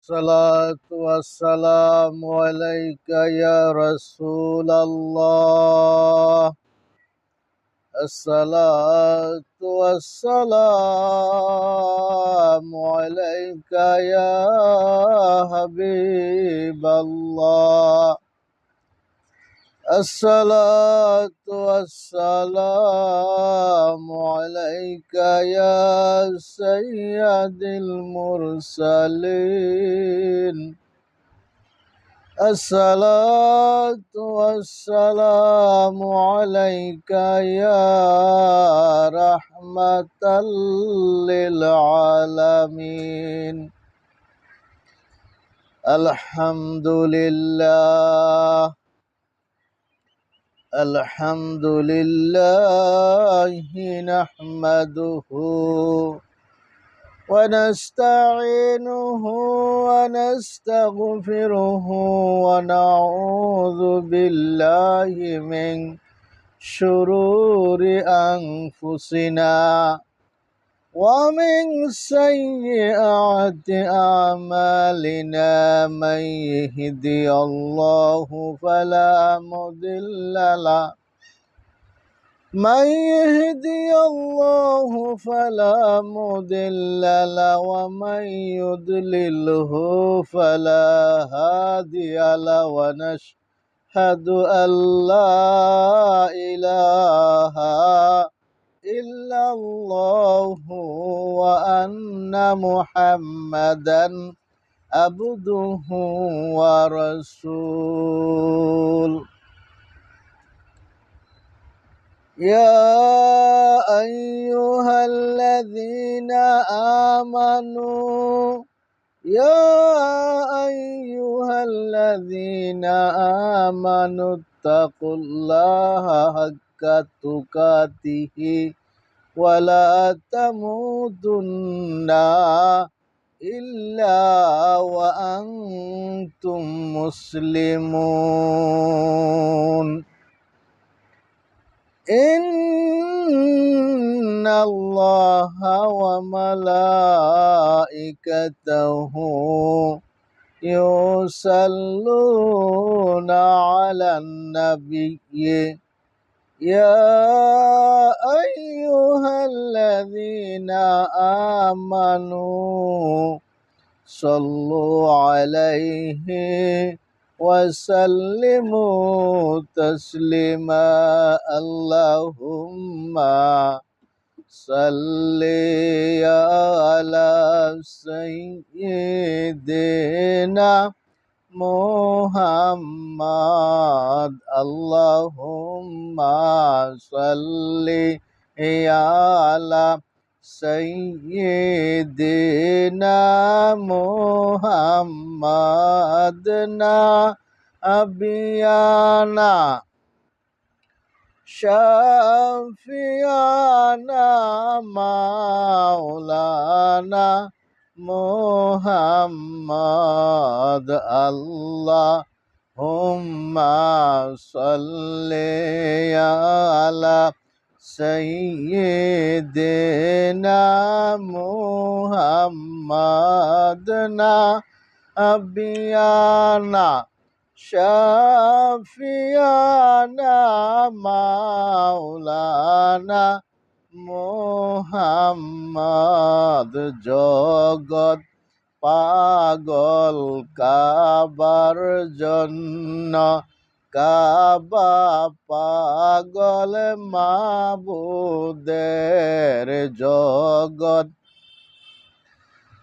الصلاة والسلام عليك يا رسول الله. الصلاة والسلام عليك يا حبيب الله. الصلاة والسلام عليك يا سيد المرسلين. الصلاة والسلام عليك يا رحمة للعالمين. الحمد لله الحمد لله نحمده ونستعينه ونستغفره ونعوذ بالله من شرور أنفسنا ومن سيئات أعمالنا. من يهدي الله فلا مضل له ومن يضلله فلا هادي له. ونشهد أن لا إله إلا الله وأن محمدا عبده ورسوله. يا أيها الذين آمنوا اتقوا الله حق تقاته ولا تموتن إلا وأنتم مسلمون. إن الله وملائكته يصلون على النبي. يا أيها الذين آمنوا صلوا عليه وسلموا تسليما. اللهم صل على سيدنا محمد. اللهم صل على سيدنا محمد نبينا شفيعنا مولانا محمد. اللهم صل على سيدنا محمد نبينا شفيعنا مولانا মুহাম্মদ। জগৎ পাগল কাবার জন্য, কাবা পাগল মাবুদের। জগৎ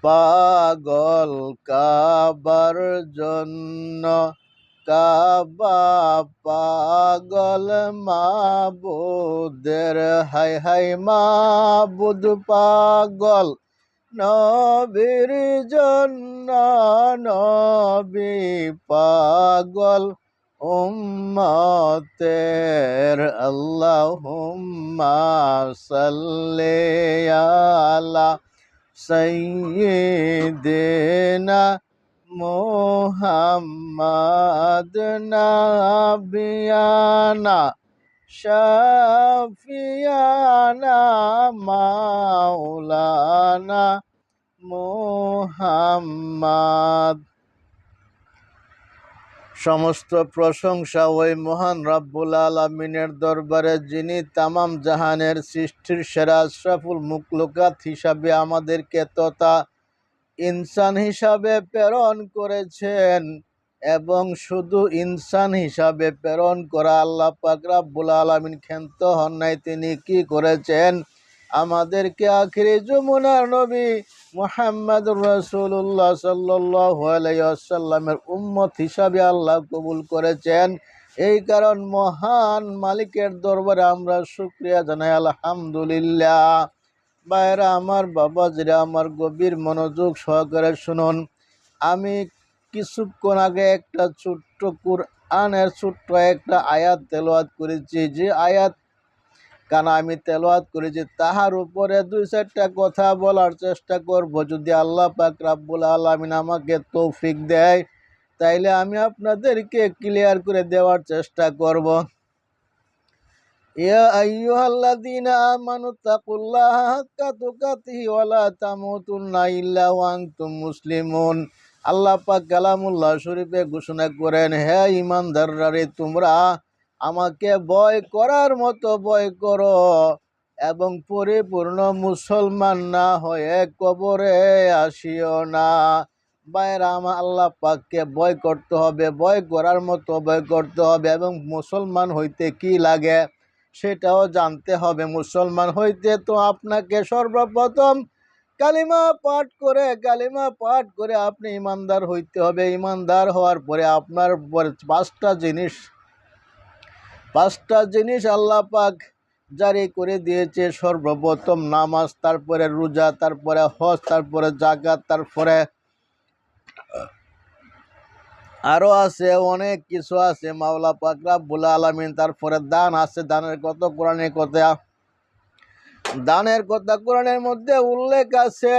পাগল কাবার জন্য, কাবা পাগল মাবুদের। হাই হাই মাবুদ পাগল নবীর জন্য, নবী পাগল উম্মতের। আল্লাহুম্মা সাল্লি আলা সাইয়্যিদিনা মুহাম্মদ নাবিয়ানা শাফিয়ানা মাওলানা মুহাম্মাদ। সমস্ত প্রশংসা ওই মহান রব্বুল আলামিনের দরবারে, যিনি তামাম জাহানের সৃষ্টির সেরা আশরাফুল মুখলুকাত হিসাবে আমাদেরকে তথা ইনসান হিসাবে প্রেরণ করেছেন। এবং শুধু ইনসান হিসাবে প্রেরণ করা আল্লাহ পাক রব্বুল আলামিন ক্ষান্ত হন নাই। তিনি কি করেছেন? আমাদেরকে আখিরি যমুনার নবী মুহাম্মদুর রাসূলুল্লাহ সাল্লাল্লাহু আলাইহি ওয়াসাল্লামের উম্মত হিসাবে আল্লাহ কবুল করেছেন। এই কারণ মহান মালিকের দরবারে আমরা শুকরিয়া জানাই, আলহামদুলিল্লাহ। ভাইরা আমার, বাবাজিরা আমার, গভীর মনোযোগ সহকারে শুনুন। আমি কিছুক্ষণ আগে একটা ছোট্ট কুরআনের ছোট্ট একটা আয়াত তেলাওয়াত করেছি। যে আয়াত কানা আমি তেলাওয়াত করেছি তাহার উপরে 2-4টা কথা বলার চেষ্টা করব। যদি আল্লাহ পাক রব্বুল আলামিন আমাকে তৌফিক দেয় তাইলে আমি আপনাদেরকে ক্লিয়ার করে দেওয়ার চেষ্টা করব। ইয়া আইয়ুহাল্লাযীনা আমানুত্তাকুল্লাহা হাক্কা তুকাতিহি ওয়া লা তামুতুন্না ইল্লা ওয়া আনতুম মুসলিমুন। আল্লাহ পাক কালামুল্লাহ শরীফে ঘোষণা করেন, হে ঈমানদাররা, তোমরা আমাকে ভয় করার মতো ভয় করো এবং পরিপূর্ণ মুসলমান না হয়ে কবরে আসিও না। বাইরা আমার, আল্লাহ পাককে ভয় করতে হবে, ভয় করার মতো ভয় করতে হবে এবং মুসলমান হইতে কি লাগে সেটাও জানতে হবে। মুসলমান হইতে তো আপনাকে সর্বপ্রথম কালিমা পাঠ করে আপনি ইমানদার হইতে হবে। ইমানদার হওয়ার পরে আপনার পাঁচটা জিনিস আল্লাহ পাক জারি করে দিয়েছে। সর্বপ্রথম নামাজ, তারপরে রোজা, তারপরে হজ, তারপরে যাকাত, তারপরে আরো আছে অনেক কিছু আছে মাওলা পাক রব্বুল আলামিন। তারপরে দান আছে, দানের কথা কোরআনের মধ্যে উল্লেখ আছে।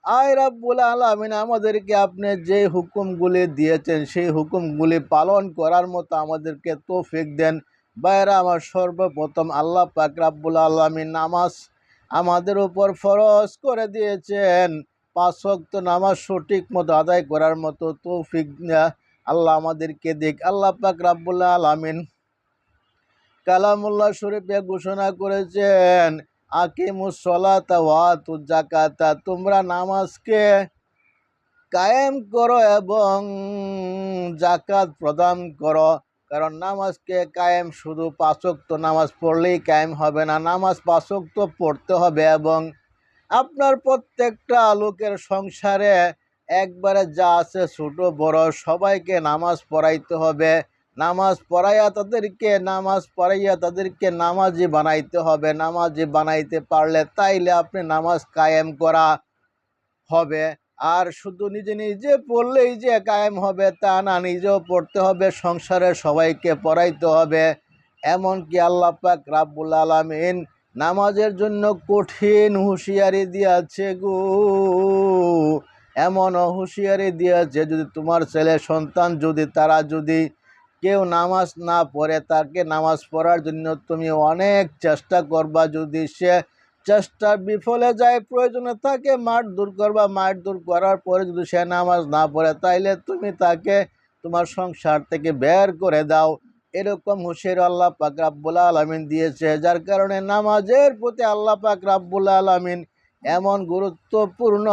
আয় রব্বুল আলামিন, আমাদেরকে আপনি যে হুকুমগুলি দিয়েছেন সেই হুকুমগুলি পালন করার মতো আমাদেরকে তৌফিক দেন। বাইরা আমার, সর্বপ্রথম আল্লাহ পাক রব্বুল আলামিন নামাজ আমাদের উপর ফরজ করে দিয়েছেন। 5 ওয়াক্ত নামাজ সঠিক মতো আদায় করার মতো তৌফিক আল্লাহ আমাদেরকে দিক। আল্লাহ পাক রব্বুল আলামিন কালামুল্লাহ শরীফে ঘোষণা করেছেন, আকিমুস সলাতা ওয়া আতুজ যাকাতা, তোমরা নামাজকে কায়েম করো এবং যাকাত প্রদান করো। কারণ নামাজকে কায়েম শুধু 5 ওয়াক্ত নামাজ পড়লেই কায়েম হবে না, নামাজ 5 ওয়াক্ত পড়তে হবে এবং আপনার প্রত্যেকটা লোকের সংসারে একবারে যা আছে ছোট বড় সবাইকে নামাজ পড়াইতে হবে। নামাজ পড়াইয়া তাদেরকে নামাজি বানাইতে হবে। নামাজি বানাইতে পারলে তাইলে আপনি নামাজ কায়েম করা হবে। আর শুধু নিজে পড়লেই যে কায়েম হবে তা না, নিজেও পড়তে হবে, সংসারের সবাইকে পড়াইতে হবে। এমনকি আল্লাহ পাক রব্বুল আলামিন নামাজের জন্য কঠিন হুঁশিয়ারি দিয়েছে গো। এমন হুঁশিয়ারি দিয়েছে, যদি তোমার ছেলে সন্তান তারা যদি কেউ নামাজ না পড়ে, তাকে নামাজ পড়ার জন্য তুমি অনেক চেষ্টা করবা। যদি সে চেষ্টা বিফলে যায়, প্রয়োজনে তাকে মারধর করবা। মারধর করার পরে যদি সে নামাজ না পড়ে তাইলে তুমি তাকে তোমার সংসার থেকে বের করে দাও। এরকম হুঁশিয়ারি আল্লাহ পাক রব্বুল আলামিন দিয়েছে। যার কারণে নামাজের প্রতি আল্লাহ পাক রব্বুল আলামিন এমন গুরুত্বপূর্ণ